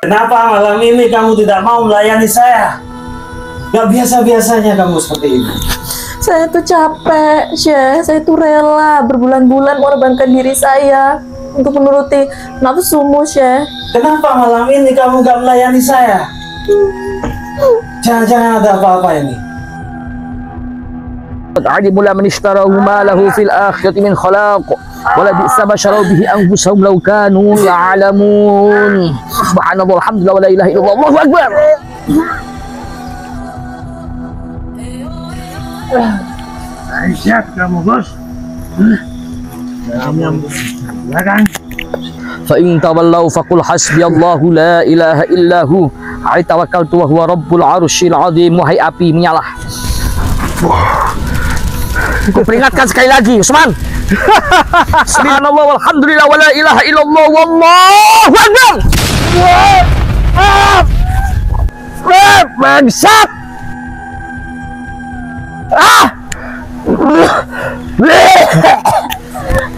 Kenapa malam ini kamu tidak mau melayani saya? Gak biasa-biasanya kamu seperti ini. Saya tuh capek, Syekh. Saya tuh rela berbulan-bulan mengorbankan diri saya untuk menuruti nafsumu, Syekh. Kenapa malam ini kamu gak melayani saya? Jangan-jangan ada apa-apa ini. علم لمن اشتراه ما له في الآخرة من خلاق ولبئس ما شروا به أنفسهم لو كانوا يعلمون سبحان الله الحمد لله ولا إله إلا الله الله أكبر. Siap kamu bos. فإن تولوا فقل حسبي الله لا إله إلا هو عليه توكلت وهو رب العرش العظيم. Wahai api menyalah. Aku peringatkan sekali lagi, Usman. Subhanallah walhamdulillah wala ilaha illallah wallahu akbar. Bangsat.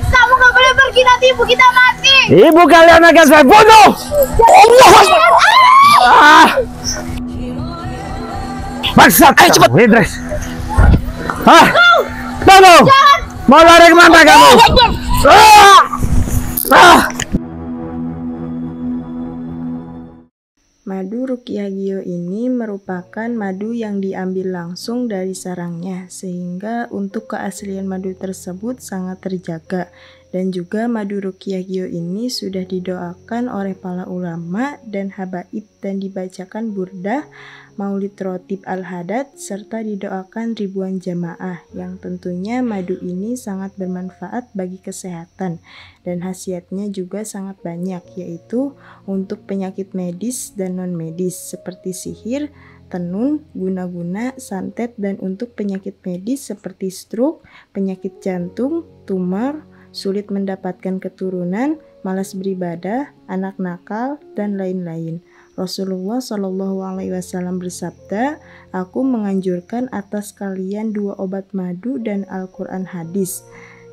Kamu gak boleh pergi, nanti ibu kita mati. Ibu kalian akan saya bunuh. Allah Akbar. Bangsat, ayo cepat. Idris. Tunggu. Mau lari kemana kamu? Madu Ruqyah Gio ini merupakan madu yang diambil langsung dari sarangnya, sehingga untuk keaslian madu tersebut sangat terjaga. Dan juga madu Ruqyah Gio ini sudah didoakan oleh para ulama dan habaib dan dibacakan burdah, maulid rotib al-hadad, serta didoakan ribuan jamaah, yang tentunya madu ini sangat bermanfaat bagi kesehatan dan khasiatnya juga sangat banyak, yaitu untuk penyakit medis dan non-medis seperti sihir, tenun, guna-guna, santet, dan untuk penyakit medis seperti stroke, penyakit jantung, tumor, sulit mendapatkan keturunan, malas beribadah, anak nakal, dan lain-lain. Rasulullah Shallallahu Alaihi Wasallam bersabda, "Aku menganjurkan atas kalian 2 obat madu dan Al-Quran hadis."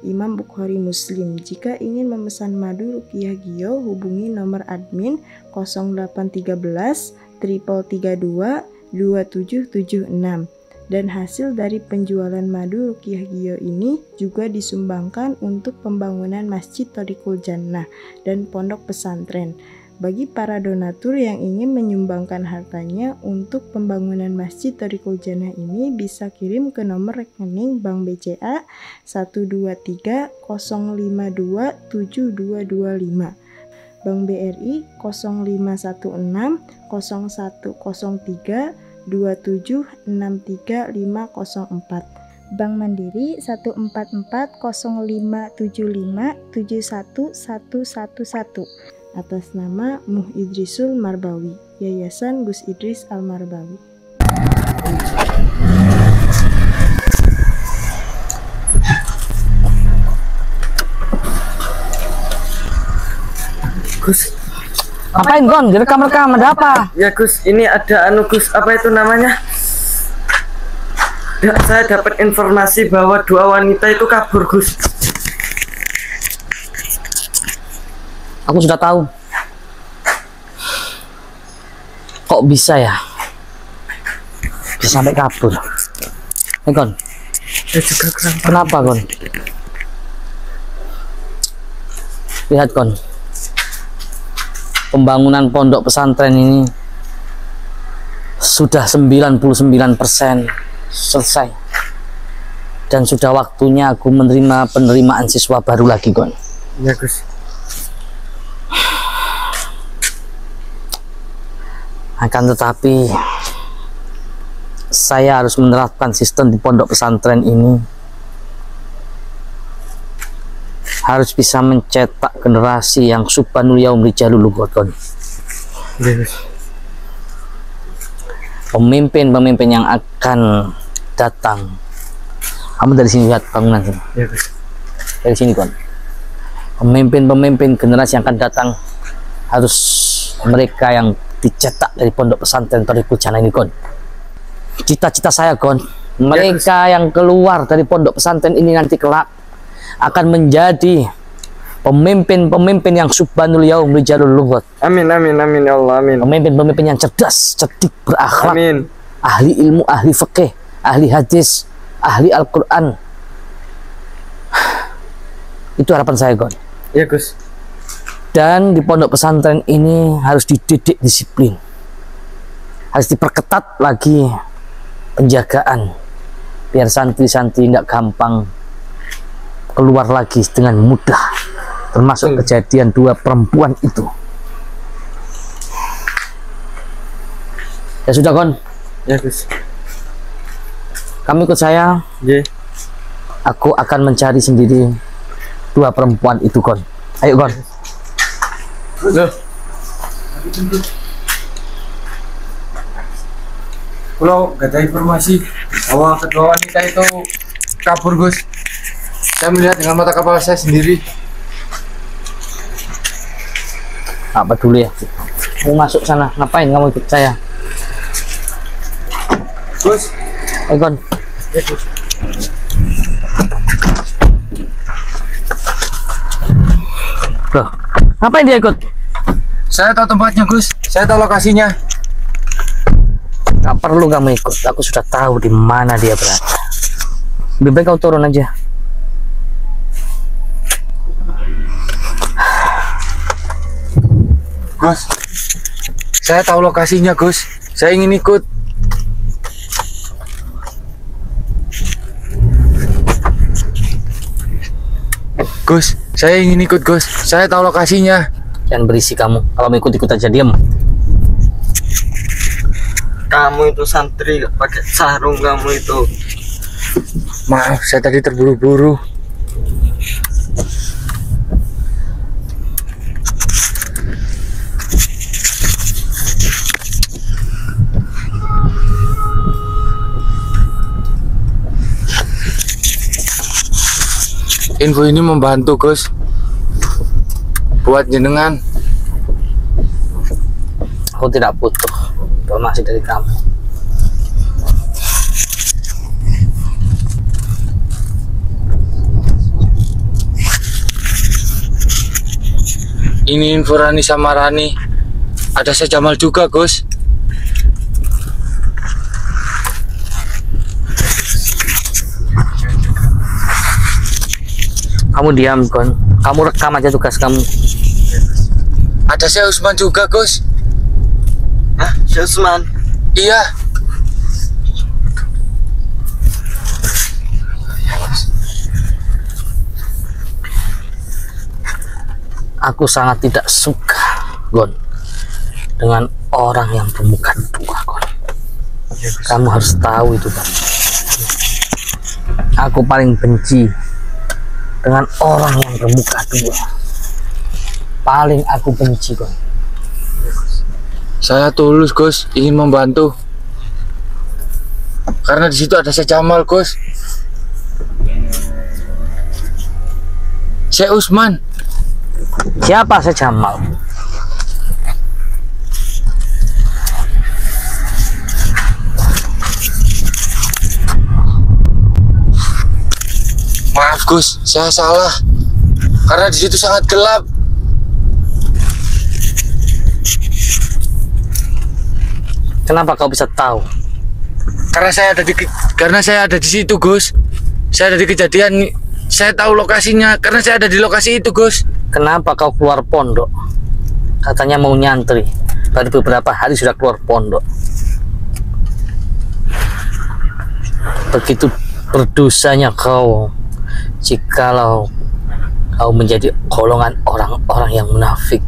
Imam Bukhari Muslim. Jika ingin memesan madu Ruqyah Gio, hubungi nomor admin 0813 332 2776. Dan hasil dari penjualan madu Ruqyah Gio ini juga disumbangkan untuk pembangunan Masjid Thariqul Jannah dan pondok pesantren. Bagi para donatur yang ingin menyumbangkan hartanya untuk pembangunan Masjid Thariqul Jannah ini bisa kirim ke nomor rekening Bank BCA 123 052 7225, Bank BRI 0516 0103 2763504, Bank Mandiri 1440575711111, atas nama Muh Idrisul Marbawi, Yayasan Gus Idris Al Marbawi. Gus, Apain Gon? Direkam-rekam ada apa? ya Gus, ini ada Gus, apa itu namanya? Saya dapat informasi bahwa 2 wanita itu kabur, Gus. Aku sudah tahu. Kok bisa ya? Bisa sampai kabur. Gon. Saya juga kurang paham. Kenapa Gon? Lihat Gon. Pembangunan pondok pesantren ini sudah 99% selesai. Dan sudah waktunya aku menerima penerimaan siswa baru lagi, Gon. Ya, Gus. Akan tetapi saya harus menerapkan sistem di pondok pesantren ini, harus bisa mencetak generasi yang subhanul yaum rijalul lughatan. Pemimpin-pemimpin yang akan datang. Kamu dari sini lihat bangunan sini. Ya, Gus. Dari sini, Kon. Pemimpin-pemimpin generasi yang akan datang harus mereka yang dicetak dari pondok pesantren Thariqul Jannah ini, Kon. Cita-cita saya, Kon, mereka yang keluar dari pondok pesantren ini nanti kelak akan menjadi pemimpin-pemimpin yang subhanul yaum rijalul lughat. Amin amin amin ya Allah amin. Pemimpin-pemimpin yang cerdas, cerdik, berakhlak, Amin. ahli ilmu, ahli fikih, ahli hadis, ahli Al-Qur'an. Itu harapan saya, Gon. Ya Gus. Dan di pondok pesantren ini harus dididik disiplin. Harus diperketat lagi penjagaan biar santri-santri nggak gampang keluar lagi dengan mudah, termasuk kejadian 2 perempuan itu. Ya sudah, Gon. Ya Gus. Kamu ikut saya. Ya. Aku akan mencari sendiri 2 perempuan itu, Gon. Ayo, Gon. Loh. Kalau gak ada informasi bahwa kedua wanita itu kabur, Gus. Saya melihat dengan mata kepala saya sendiri. Apa dulu ya? Mau masuk sana. Ngapain kamu ikut saya? Gus. Ayo, Gon. Ya, Gus. Loh, ngapain dia ikut? Saya tahu tempatnya, Gus. Saya tahu lokasinya. Gak perlu kamu ikut. Aku sudah tahu di mana dia berada. Lebih baik kau turun aja. Gus. Saya tahu lokasinya, Gus. Saya ingin ikut. Gus, saya ingin ikut, Gus. Saya tahu lokasinya. Jangan berisi kamu. Kalau mau ikut-ikut aja, diam. Kamu itu santri pakai sarung kamu itu. Maaf, saya tadi terburu-buru. Info ini membantu, Gus, buat jenengan. Aku tidak butuh informasi dari kamu. Ini info Rani sama Rani. Ada saya Jamal juga, Gus. Kamu diam, Gon. Kamu rekam aja tugas kamu. Ada saya Usman juga, Gus. Hah, Syekh Usman? Iya. Aku sangat tidak suka, Gon, dengan orang yang bermuka 2, Gon. Kamu harus tahu itu, Gon. Aku paling benci dengan orang yang bermuka 2. Paling aku benci, Gon. Saya tulus, Gus, ingin membantu. Karena di situ ada saya Jamal, Gus. Saya Usman. Siapa saya Jamal? Maaf, Gus, saya salah. Karena di situ sangat gelap. Kenapa kau bisa tahu? Karena saya ada di situ, Gus. Saya ada di kejadian. Saya tahu lokasinya karena saya ada di lokasi itu, Gus. Kenapa kau keluar pondok? Katanya mau nyantri. Baru beberapa hari sudah keluar pondok. Begitu berdosanya kau jikalau kau menjadi golongan orang-orang yang munafik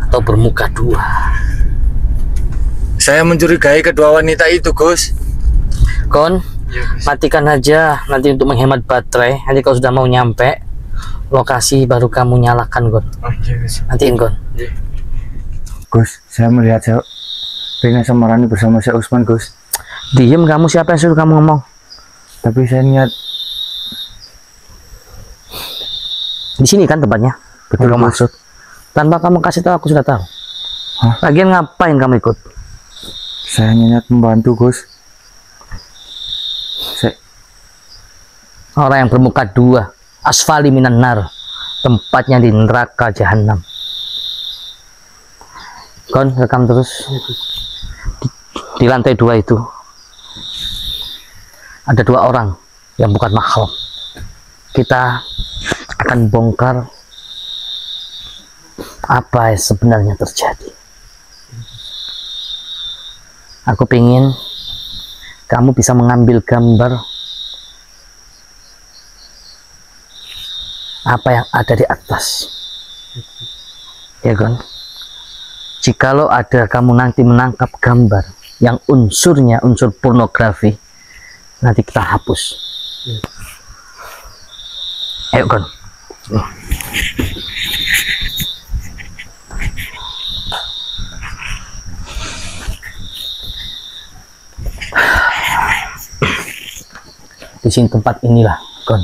atau bermuka 2. Saya mencurigai kedua wanita itu, Gus. Gon, matikan aja nanti untuk menghemat baterai. Nanti kau sudah mau nyampe lokasi baru kamu nyalakan, Gon. Oh, iya, Gus. Matiin, Gon. Gus, saya melihat saya pengen sama Rani bersama saya Usman, Gus. Diem kamu, siapa yang suruh kamu ngomong? Tapi saya niat. Di sini kan tempatnya. Betul kamu maksud. Tanpa kamu kasih tahu aku sudah tahu. Hah? Lagian ngapain kamu ikut? Saya niat membantu, Gus. Orang yang bermuka 2, asfali minan nar, tempatnya di neraka jahanam. Kon rekam terus. Di lantai 2 itu ada 2 orang yang bukan mahram. Kita akan bongkar apa yang sebenarnya terjadi. Aku pengen kamu bisa mengambil gambar apa yang ada di atas, ya kan? Jikalau ada kamu nanti menangkap gambar yang unsurnya unsur pornografi, nanti kita hapus. Ayo kan? Di sini tempat inilah, Kon.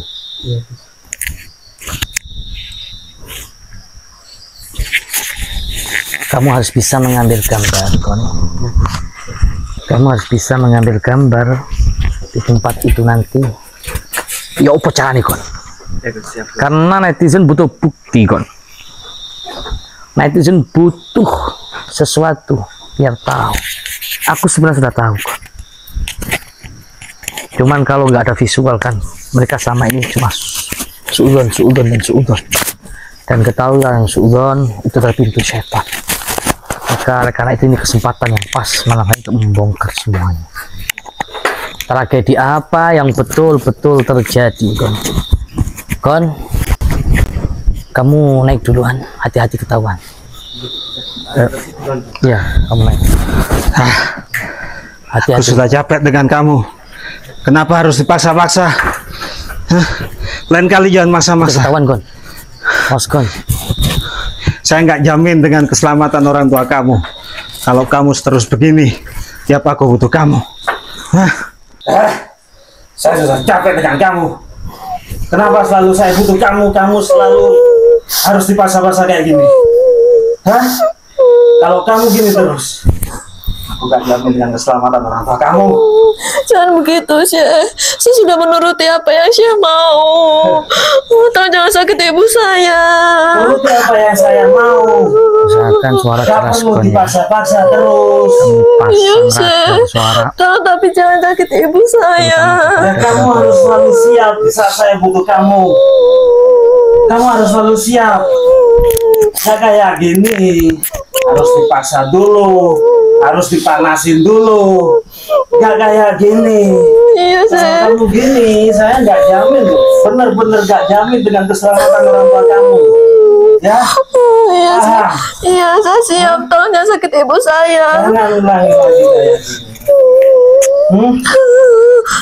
Kamu harus bisa mengambil gambar, Kon. Kamu harus bisa mengambil gambar di tempat itu nanti. Ya apa caranya, Kon? Karena netizen butuh bukti, Kon. Netizen butuh sesuatu biar tahu. Aku sebenarnya sudah tahu, Kon. Cuman kalau nggak ada visual kan, mereka sama ini cuma suudon dan suudon. Dan ketahuilah yang suudon itu adalah pintu setan. Maka karena itu ini kesempatan yang pas malam hari untuk membongkar semuanya. Tragedi apa yang betul-betul terjadi, Kon? Kon, kamu naik duluan, hati-hati ketahuan. Ya, kamu naik. Hati-hati. Aku sudah capek dengan kamu. Kenapa harus dipaksa-paksa? Lain kali jangan maksa-maksa. Ketahuan, Kon. Mas, Kon. Saya nggak jamin dengan keselamatan orang tua kamu. Kalau kamu terus begini, tiap aku butuh kamu. Saya sudah capek dengan kamu. Kenapa selalu saya butuh kamu? Kamu selalu harus dipaksa-paksa kayak gini. Kalau kamu gini terus, aku nggak jamin dengan keselamatan orang tua kamu. Jangan begitu, Syekh. Saya sudah menuruti apa yang Syekh mau. Tolong jangan sakit ibu saya. Menuruti apa yang saya mau. Usahakan suara Gak keras, perlu Kon, ya. dipaksa-paksa terus. Iya, Pasang Syekh. ragam suara. Tolong tapi jangan sakit ibu saya. Dan kamu harus selalu siap di saat saya butuh kamu. Kamu harus selalu siap. Gak kayak gini. Harus dipaksa dulu. Harus dipanasin dulu. Gak kayak gini. Iya, Kalau Syekh. kamu gini, saya nggak jamin. Bener-bener nggak jamin dengan keselamatan orang tua kamu. Ya, Iya, Syekh. paham? Iya, saya siap. Tolong jangan sakit ibu saya. Jangan ulangi lagi kayak gini.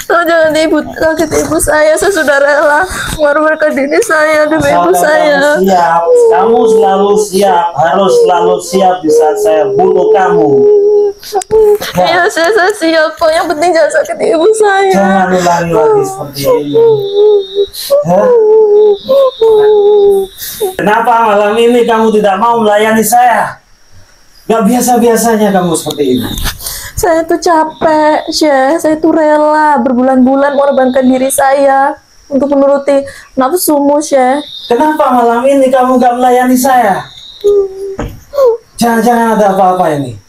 Tolong jangan ibu sakit ibu saya. Saya sudah rela mengorbankan diri saya demi ibu saya. Kamu siap, kamu selalu siap, harus selalu siap di saat saya butuh kamu. Iya, saya siap kok. Yang penting jangan sakit ibu saya. Jangan ulangi lagi seperti ini. Hah? Kenapa malam ini kamu tidak mau melayani saya? Gak biasa-biasanya kamu seperti ini. Saya tuh capek, Syekh. Saya tuh rela berbulan-bulan mengorbankan diri saya untuk menuruti nafsumu, Syekh. Kenapa malam ini kamu gak melayani saya? Jangan-jangan ada apa-apa ini.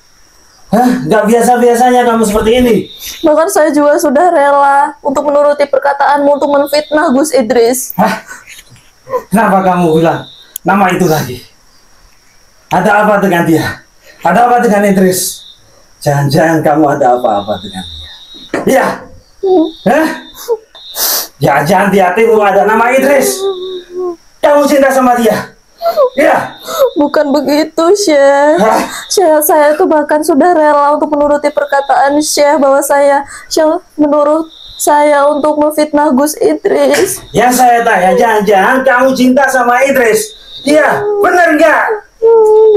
Hah? Gak biasa-biasanya kamu seperti ini. Bahkan saya juga sudah rela untuk menuruti perkataanmu untuk menfitnah Gus Idris. Hah? Kenapa kamu bilang nama itu lagi? Ada apa dengan dia? Ada apa dengan Idris? Jangan-jangan kamu ada apa-apa dengan dia? Iya? Hah? Jangan-jangan di hatimu ada nama Idris? Kamu cinta sama dia? Iya? Bukan begitu, Syekh. Hah? Syekh, saya tuh bahkan sudah rela untuk menuruti perkataan Syekh bahwa Syekh menurut saya untuk memfitnah Gus Idris. Yang saya tanya, jangan-jangan kamu cinta sama Idris? Iya, benar nggak?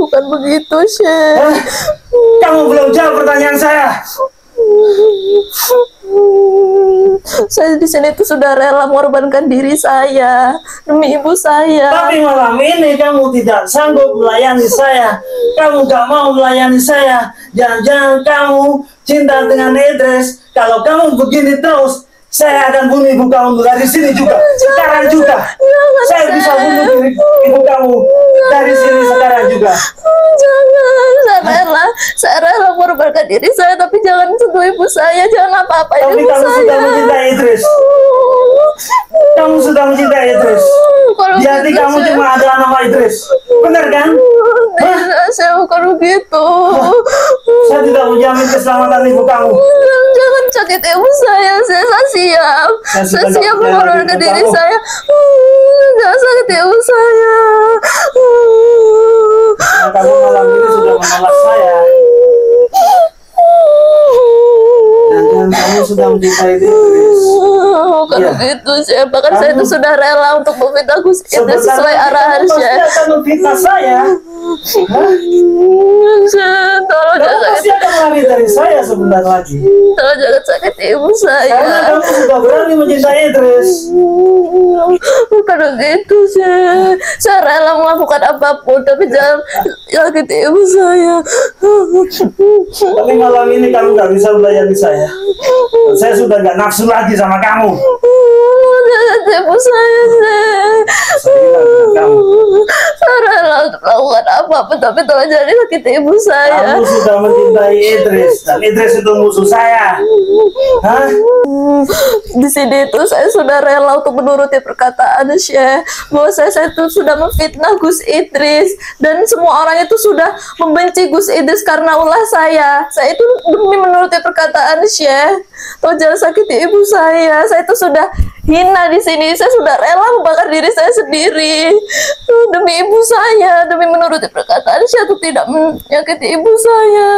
Bukan begitu, Syekh. Hah? Kamu belum jawab pertanyaan saya. Saya di sini tuh sudah rela mengorbankan diri saya demi ibu saya. Tapi malam ini kamu tidak sanggup melayani saya. Kamu gak mau melayani saya. Jangan-jangan kamu cinta dengan Idris. Kalau kamu begini terus, saya akan bunuh ibu kamu dari sini juga. Sekarang juga. Saya bisa bunuh diri juga. Jangan, saya rela mengorbankan diri saya, tapi jangan sentuh ibu saya, jangan apa-apain Tapi ibu kamu saya. sudah mencintai Idris. Kamu sudah mencintai Idris. Kalau Di hati gitu, kamu saya- cuma ada nama Idris. Benar kan? Tidak, saya bukan begitu. Saya tidak menjamin keselamatan ibu kamu. Jangan sakit ibu saya siap. Saya Saya sudah siap nggak percaya mengorbankan lagi diri kamu. saya. Jangan sakit ibu saya. Nah, kamu malam ini sudah menolak saya. Dan kamu sudah mencintai Idris. Bukan Iya. begitu, Syekh. Bahkan saya itu Kamu- sudah rela untuk memfitnah Gus Idris Sebentar sesuai lagi arahan kamu pasti Syekh. akan memfitnah saya. Hah? Syekh, tolong Kamu jangan pasti sakit. akan lari dari saya sebentar lagi. Tolong jangan sakit ibu saya. Karena kamu sudah berani mencintai Idris. Bukan begitu, Syekh. Saya rela melakukan apapun, tapi jangan sakit ibu saya. Tapi malam ini kamu nggak bisa melayani saya. Saya sudah nggak nafsu lagi sama kamu. Jangan ibu saya, Syekh. Saya bilang dengan kamu. Saya rela untuk melakukan apapun, tapi tolong jangan sakit ibu saya. Kamu sudah mencintai Idris dan Idris itu musuh saya. Hah? Di sini itu saya sudah rela untuk menuruti perkataan Syekh bahwa saya itu sudah memfitnah Gus Idris dan semua orang itu sudah membenci Gus Idris karena ulah saya. Saya itu demi menuruti perkataan Syekh. Tolong jangan sakiti ibu saya. Saya itu sudah hina di sini. Saya sudah rela membakar diri saya sendiri demi ibu saya, demi menuruti perkataan Syekh itu tidak menyakiti ibu saya.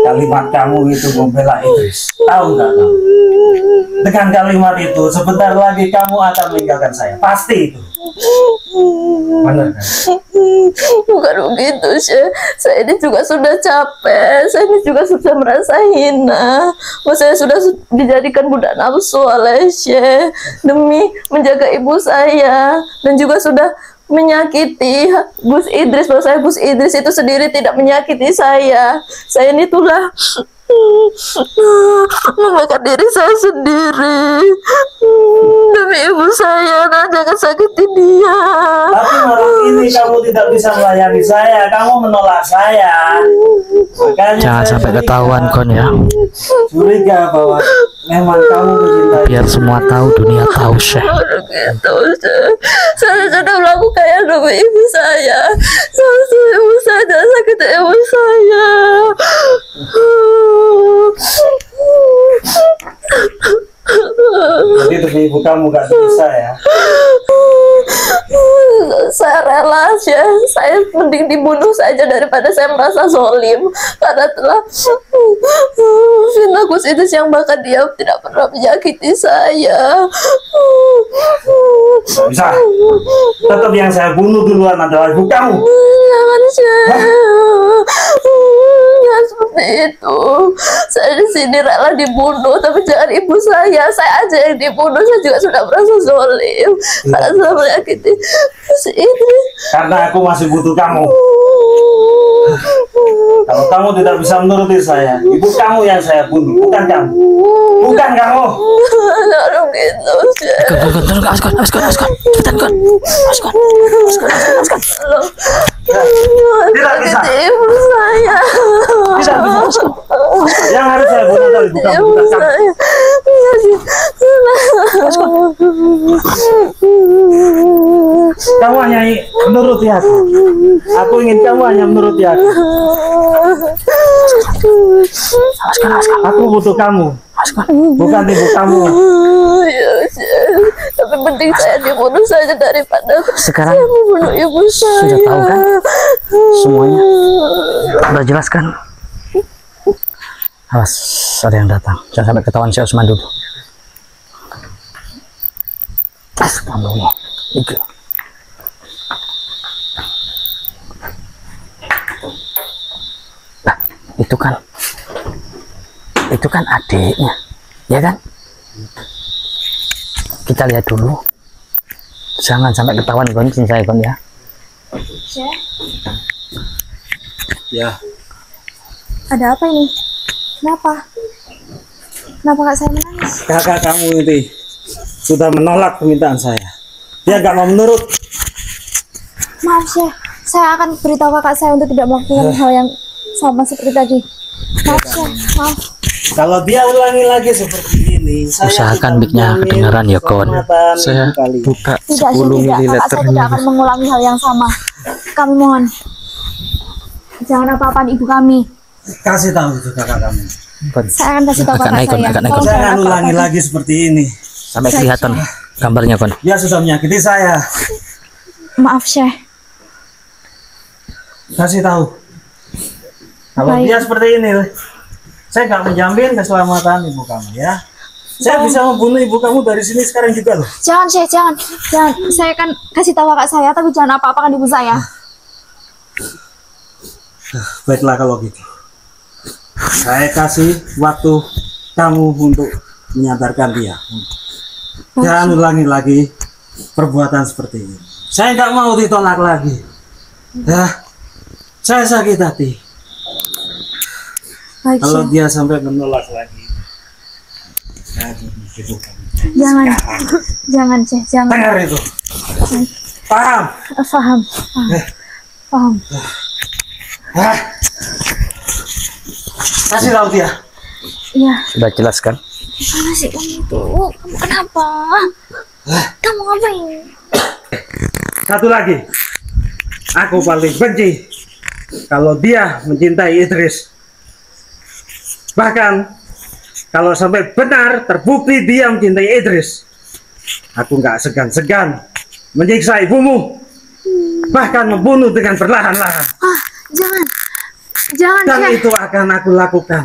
Kalimat kamu itu membela Idris. Tahu nggak kamu? Dengan kalimat itu sebentar lagi kamu akan meninggalkan saya. Pasti itu. Benar kan? Bukan begitu, Syekh. Saya ini juga sudah capek. Saya ini juga sudah merasa hina. Bahwa saya sudah dijadikan budak nafsu oleh Syekh demi menjaga ibu saya, dan juga sudah menyakiti Gus Idris. Bahwa saya Gus Idris itu sendiri tidak menyakiti saya. Saya ini telah membakar diri saya sendiri demi ibu saya. Nah, jangan sakiti dia. Tapi malam ini kamu tidak bisa melayani saya. Kamu menolak saya. Makanya Jangan saya sampai curiga. ketahuan kon ya. Curiga bahwa memang kamu mencintai. Biar semua tahu, dunia tahu Syekh. Begitu, Syekh. Saya sudah melakukannya demi ibu saya. Saya ibu saya, jangan sakiti ibu saya. Jadi demi ibu kamu gak bisa ya. Saya rela, Syekh. Saya mending dibunuh saja daripada saya merasa zolim karena telah fitnah Gus Idris yang bahkan dia tidak pernah menyakiti saya. Gak bisa. Tetap yang saya bunuh duluan adalah ibu kamu. Jangan, Syekh. Jangan seperti itu. Saya di sini rela dibunuh, tapi jangan ibu saya. Saya aja yang dibunuh. Saya juga sudah merasa zolim karena sudah menyakiti si Idris. Karena aku masih butuh kamu. Kalau kamu tidak bisa menuruti saya, ibu kamu yang saya bunuh, bukan kamu. Bukan kamu. Jangan begitu, Syekh. Kon, tolong kon, awas kon. Cepetan kon. Awas kon. Tolong. Tidak bisa. Sakiti ibu saya. Tidak bisa. Yang harus saya bunuh adalah ibu kamu, Ibu bukan kamu. saya. Kamu hanya menuruti aku. Aku ingin kamu hanya menuruti aku. Awas kon. Aku butuh kamu, bukan ibu kamu. Ya, Syekh. Tapi penting saya dibunuh saja daripada Sekarang saya membunuh ibu saya. sudah tahu kan semuanya? Udah jelas kan? Awas, ada yang datang. Jangan sampai ketahuan Syekh Utsman dulu. Astagfirullah. Itu. Nah, itu kan adiknya, ya kan? Kita lihat dulu. Jangan sampai ketahuan kon, saya kon ya. Syekh, Ya, ada apa ini? Kenapa? Kenapa kak saya menangis? kakak kamu itu sudah menolak permintaan saya. Dia nggak mau menurut. Maaf Syekh, saya akan beritahu kakak saya untuk tidak melakukan hal yang sama seperti tadi. Maaf Syekh, maaf. Kalau dia ulangi lagi seperti ini, saya Usahakan akan mic-nya menjamin kedengaran ya, kawan. keselamatan Saya ibu kalian. buka Tidak 10 Syekh, tidak. Kakak ml saya tidak akan mengulangi hal yang sama. Kami mohon. Jangan apa-apaan ibu kami. Kasih tahu itu kakak kamu. Saya akan kasih tahu Agak kakak naik, Kon, saya. agak naik, Tolong Kon. Jangan jangan ulangi apa-apa. lagi seperti ini. Sampai kelihatan gambarnya, Kon. Dia sudah menyakiti saya. Maaf Syekh. Kasih tahu. Kalau Baik. dia seperti ini, saya nggak menjamin keselamatan ibu kamu ya. Saya bisa membunuh ibu kamu dari sini sekarang juga loh. Jangan Syekh, jangan. Jangan. Saya akan kasih tahu kakak saya, tapi jangan apa-apakan ibu saya. Baiklah kalau gitu. Saya kasih waktu kamu untuk menyadarkan dia. Jangan ulangi lagi perbuatan seperti ini. Saya nggak mau ditolak lagi. Ya, saya sakit hati. Baik Kalau Syekh. dia sampai menolak lagi, saya bunuh ibu kamu. Jangan. Jangan Syekh, jangan. Dengar itu. Paham? Paham. Paham. Hah? Kasih tahu dia. Iya. Sudah jelaskan. Mana sih kamu itu? Kamu kenapa? Kamu ngapain? Satu lagi. Aku paling benci kalau dia mencintai Idris. Bahkan kalau sampai benar terbukti dia mencintai Idris, aku nggak segan-segan menyiksa ibumu, bahkan membunuh dengan perlahan-lahan. Ah, jangan. Jangan Dan Syekh. itu akan aku lakukan.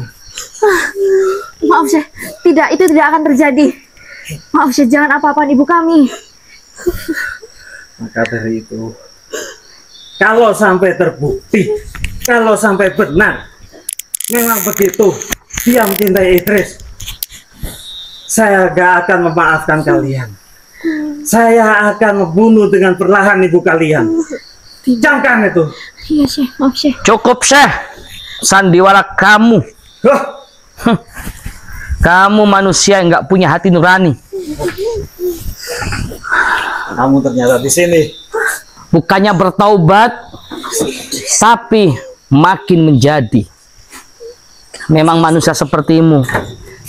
Maaf Syekh. Tidak, itu tidak akan terjadi. Maaf Syekh, jangan apa-apaan ibu kami. Maka dari itu, kalau sampai terbukti, kalau sampai benar, memang begitu dia mencintai Idris, saya gak akan memaafkan kalian. Saya akan membunuh dengan perlahan ibu kalian. Camkan itu. Iya Syekh, maaf Syekh. Cukup, Syekh. Sandiwara kamu. Loh, Kamu manusia yang nggak punya hati nurani. kamu ternyata di sini. Bukannya bertaubat, tapi makin menjadi. Memang manusia sepertimu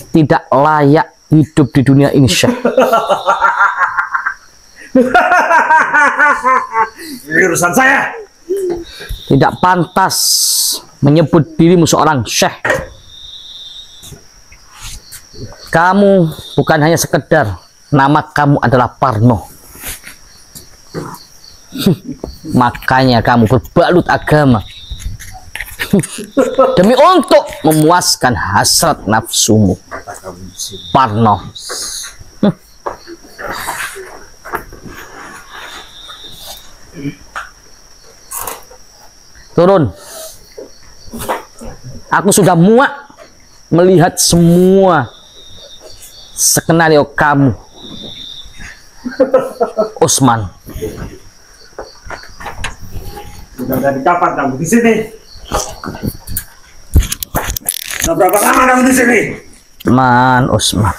tidak layak hidup di dunia ini, Syekh. Ini urusan saya. Tidak pantas menyebut dirimu seorang syekh. Kamu bukan hanya sekedar nama kamu adalah Parno. Makanya kamu berbalut agama demi untuk memuaskan hasrat nafsumu, Parno. Turun. Aku sudah muak melihat semua skenario kamu, Usman. Sudah dari kapan kamu di sini? Sudah berapa lama kamu di sini? Man, Usman.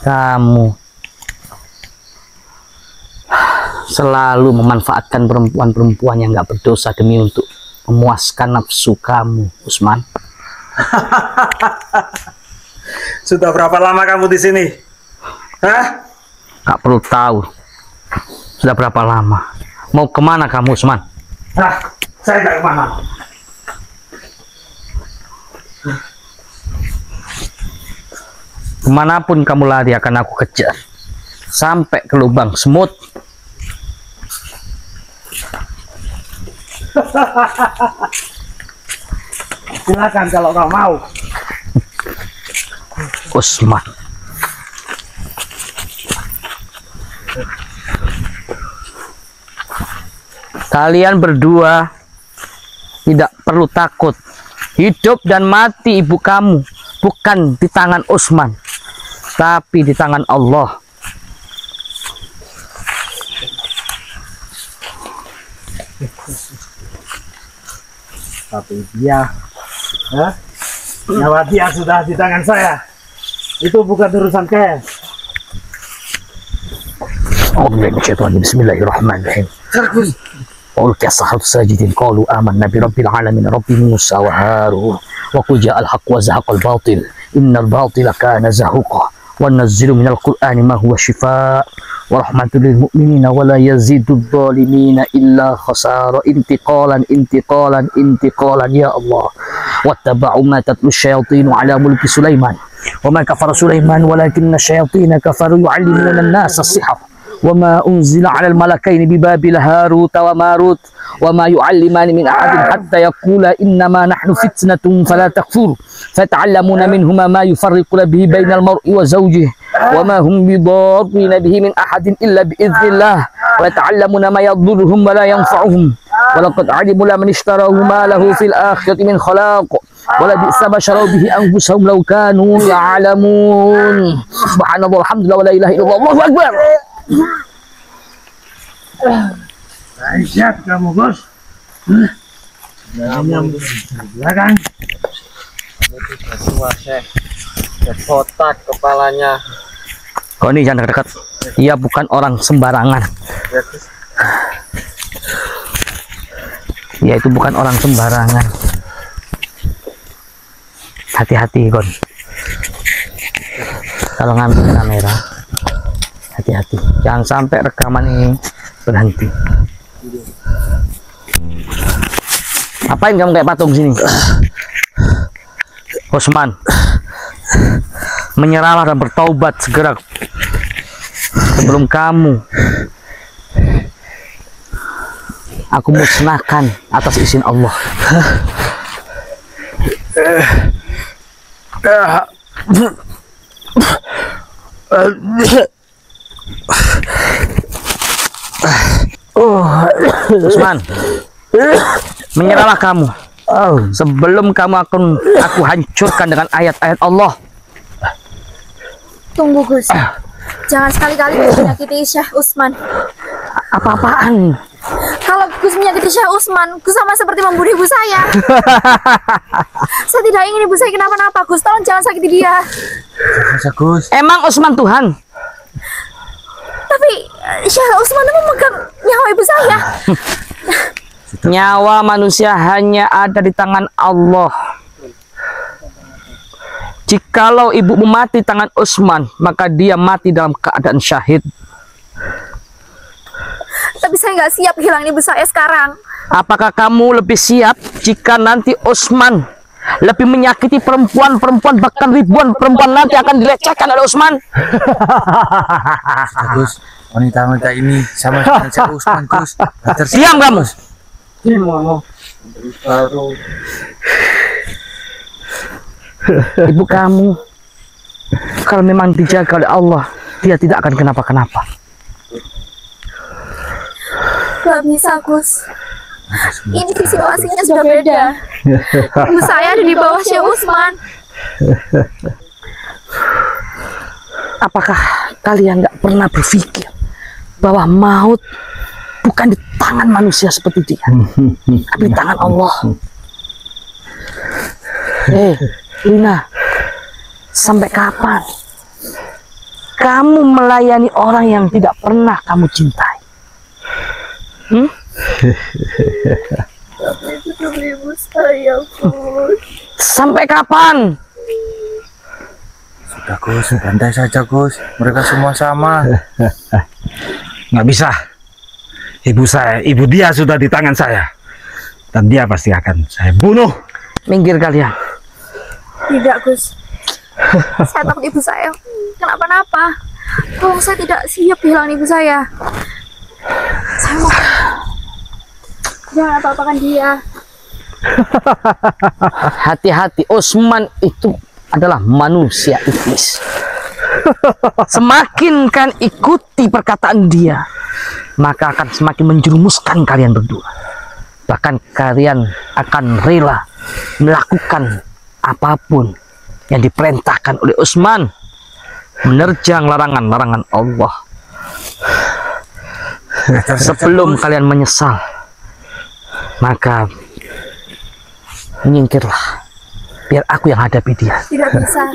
Kamu selalu memanfaatkan perempuan-perempuan yang nggak berdosa demi untuk memuaskan nafsu kamu, Usman. Sudah berapa lama kamu di sini? Hah? Nggak perlu tahu. Sudah berapa lama? Mau kemana kamu, Usman? Hah? Saya nggak kemana. Kemanapun kamu lari akan aku kejar sampai ke lubang semut. Silakan kalau kau mau. Usman. Kalian berdua tidak perlu takut. Hidup dan mati ibu kamu bukan di tangan Usman, tapi di tangan Allah. Tapi dia, nyawa dia sudah di tangan saya. Itu bukan urusan cash. Bismillahirrahmanirrahim. قالوا كالسحرة ساجدين قالوا آمنا برب العالمين رب موسى وهارون وقل جاء الحق وزهق الباطل إن الباطل كان زهوقا وننزل من القرآن ما هو شفاء ورحمة للمؤمنين ولا يزيد الظالمين إلا خسارا انتقالا انتقالا انتقالا يا الله واتبعوا ما تتلو الشياطين على ملك سليمان وما كفر سليمان ولكن الشياطين كفروا يعلمون الناس السحر وما أنزل على الملكين ببابل هاروت وماروت وما يعلمان من أحد حتى يقولا إنما نحن فتنة فلا تكفر فتعلمون منهما ما يفرقون به بين المرء وزوجه وما هم بضارين به من أحد إلا بإذن الله ويتعلمون ما يضرهم ولا ينفعهم ولقد علموا لمن اشتراه ما له في الآخرة من خلاق ولبئس ما شروا به أنفسهم لو كانوا يعلمون سبحان الله الحمد لله ولا إله إلا الله الله أكبر. Siap kamu bos. Belakang. Botak kepalanya. Kau ini jangan dekat-dekat. Ia bukan orang sembarangan. Ia itu bukan orang sembarangan. Hati-hati, Gon. Kalau ngambil kamera, hati-hati. Jangan sampai rekaman ini berhenti. Apain kamu kayak patung sini? Osman, menyerahlah dan bertaubat segera sebelum aku musnahkan atas izin Allah. Usman, menyerahlah kamu sebelum aku hancurkan dengan ayat-ayat Allah. Tunggu Gus, jangan sekali-kali Gus menyakiti Syekh Usman. Apa-apaan? Kalau Gus menyakiti Syekh Usman, Gus sama seperti membunuh ibu saya. Saya tidak ingin ibu saya kenapa-napa, Gus. Tolong jangan sakiti dia. Gus. Emang Usman Tuhan? Tapi Syekh Usman itu memegang nyawa ibu saya. Nyawa manusia hanya ada di tangan Allah. Jikalau ibumu mati tangan Usman, maka dia mati dalam keadaan syahid. Tapi saya nggak siap kehilangan ibu saya sekarang. Apakah kamu lebih siap jika nanti Usman lebih menyakiti perempuan-perempuan, bahkan ribuan perempuan nanti akan dilecehkan oleh Usman? Gus, wanita-wanita ini sama dengan Usman, Gus. Diam kamu. Ibu kamu kalau memang dijaga oleh Allah, dia tidak akan kenapa-kenapa. Gak bisa, Gus. Ini situasinya sudah beda. Ibu saya ada di bawah Syekh Usman. Apakah kalian nggak pernah berpikir bahwa maut bukan di tangan manusia seperti dia, tapi di tangan Allah? Lina, sampai kapan kamu melayani orang yang tidak pernah kamu cintai? Ibu saya, Gus. Sampai kapan? Sudah Gus, santai saja Gus. Mereka semua sama. Nggak bisa. Ibu dia sudah di tangan saya. Dan dia pasti akan saya bunuh. Minggir kalian. Tidak, Gus. Saya takut ibu saya kenapa-napa. Tolong, saya tidak siap kehilangan ibu saya. Saya mau jangan apa-apakan dia. Hati-hati, Usman itu adalah manusia iblis. Semakin kan ikuti perkataan dia, maka akan semakin menjerumuskan kalian berdua. Bahkan kalian akan rela melakukan apapun yang diperintahkan oleh Usman, menerjang larangan-larangan Allah. Sebelum kalian menyesal, maka menyingkirlah, biar aku yang hadapi dia. Tidak bisa.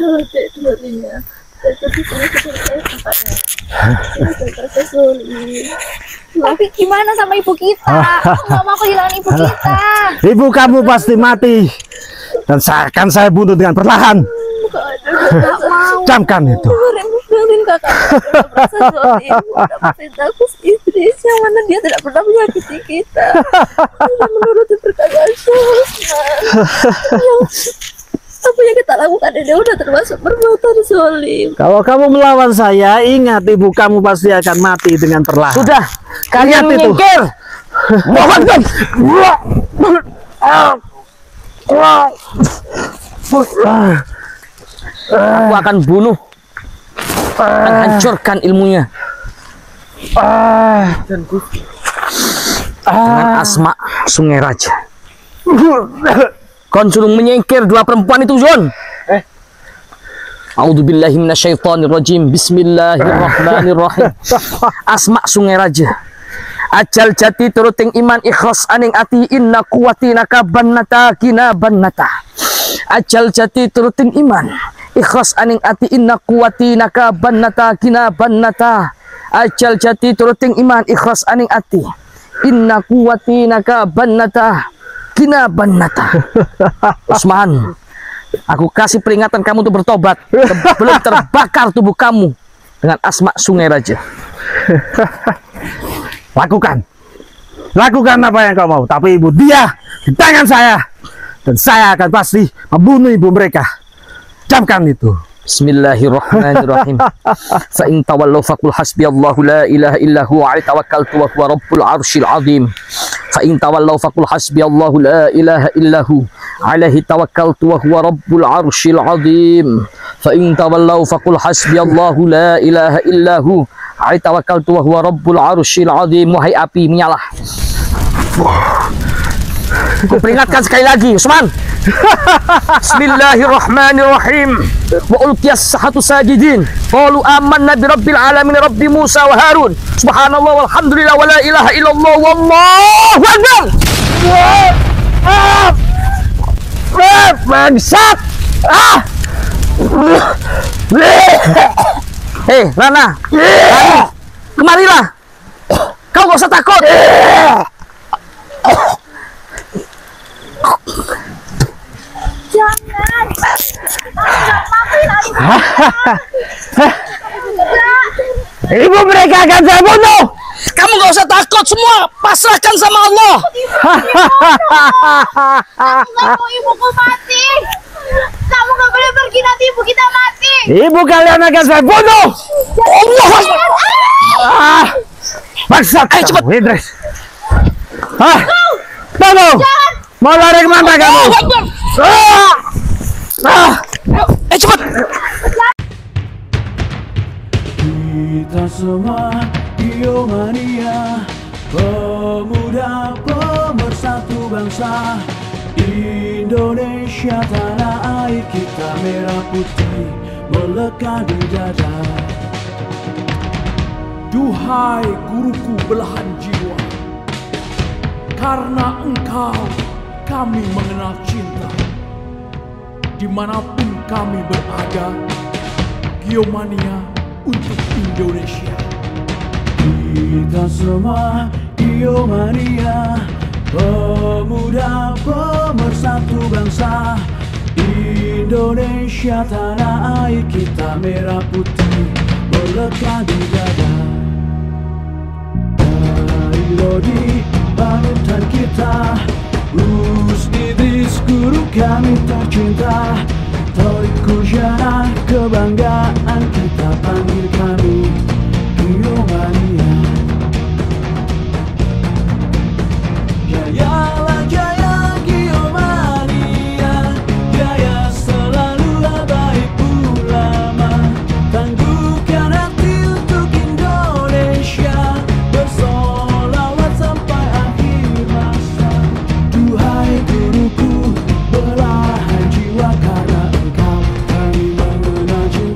Tapi gimana sama ibu kita? Aku nggak mau kehilangan ibu kita. Ibu kamu pasti mati. Dan saya bunuh dengan perlahan. Nggak mau. Camkan itu. Dengerin kakak, udah merasa zolim, udah memfitnah Gus Idris yang mana dia tidak pernah menyakiti kita, sudah menuruti perkataan Sultan. Apa yang kita lakukan ini udah termasuk perbuatan zolim. Kalau kamu melawan saya, ingat ibu kamu pasti akan mati dengan perlahan. Sudah, kalian Ingat itu. menyingkir. Mohon. Aku akan bunuh, akan hancurkan ilmunya dengan Asma Sungai Raja. Kon suruh menyingkir dua perempuan itu, Zon. A'udzubillahi minasyaitonirrajim. Bismillahirrahmanirrahim. Asma Sungai Raja. Ajal jati turuting iman ikhlas aning ati inna kuwati naka bannata kina bannata. Ajal jati turuting iman ikhlas aning ati inna kuwati naka bannata kina bannata. Ajal jati turuting iman ikhlas aning ati inna kuwati naka bannata kina bannata. Usman, aku kasih peringatan kamu untuk bertobat sebelum terbakar tubuh kamu dengan Asma Sungai Raja. Lakukan apa yang kau mau, tapi ibu dia di tangan saya, dan saya akan pasti membunuh ibu mereka. Camkan itu. Bismillahirrahmanirrahim. Fa in tawallaw faqul hasbiyallahu la ilaha illa huwa alaihi tawakkaltu wa huwa rabbul arsyil azim. Fa in tawallaw faqul hasbiyallahu la ilaha illa hu alaihi tawakkaltu wa huwa rabbul arsyil azim. Fa in tawallaw faqul hasbiyallahu la ilaha illa hu alaihi tawakkaltu wa huwa rabbul arsyil azim. Wahai api, menyalah. Aku peringatkan sekali lagi, Usman. Bismillahirrahmanirrahim. Wa ulqiyas sahatu sajidin. Qalu amanna bi rabbil alamin rabbi Musa wa Harun. Subhanallah walhamdulillah wa la ilaha illallah wallahu akbar. Bangsat. Hei, Rana. Kemarilah. Kau gak usah takut. Jangan. Ibu mereka akan saya bunuh. Kamu gak usah takut, semua pasrahkan sama Allah. Aku nggak mau ibuku mati. Kamu nggak boleh pergi, nanti ibu kita mati. Ibu kalian akan saya bunuh. Allah. Bangsat kamu, Idris. Tunggu. Mau lari kemana kamu? Cepat. Kita semua Biomania, pemuda pemersatu bangsa. Indonesia tanah air kita, merah putih melekat di dada. Duhai guruku belahan jiwa, karena engkau kami mengenal cinta. Dimanapun kami berada, Biomania untuk Indonesia. Kita semua Biomania, pemuda pemersatu bangsa. Indonesia tanah air kita, merah putih melekat di dada. Lodi panutan kita, Gus Idris guru kami tercinta. Toriku Jana kebanggaan kita, panggil kami Biomania. Jayalah jaya Biomania, jaya selalu baik ulama. Tangguhkan hati untuk Indonesia, bersolawat sampai akhir masa. Duhai guruku belahan jiwa, karena engkau kami mengenal cinta.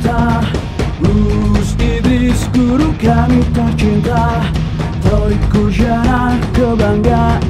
kita. Gus Idris guru kami tercinta, Toriku Jana kebanggaan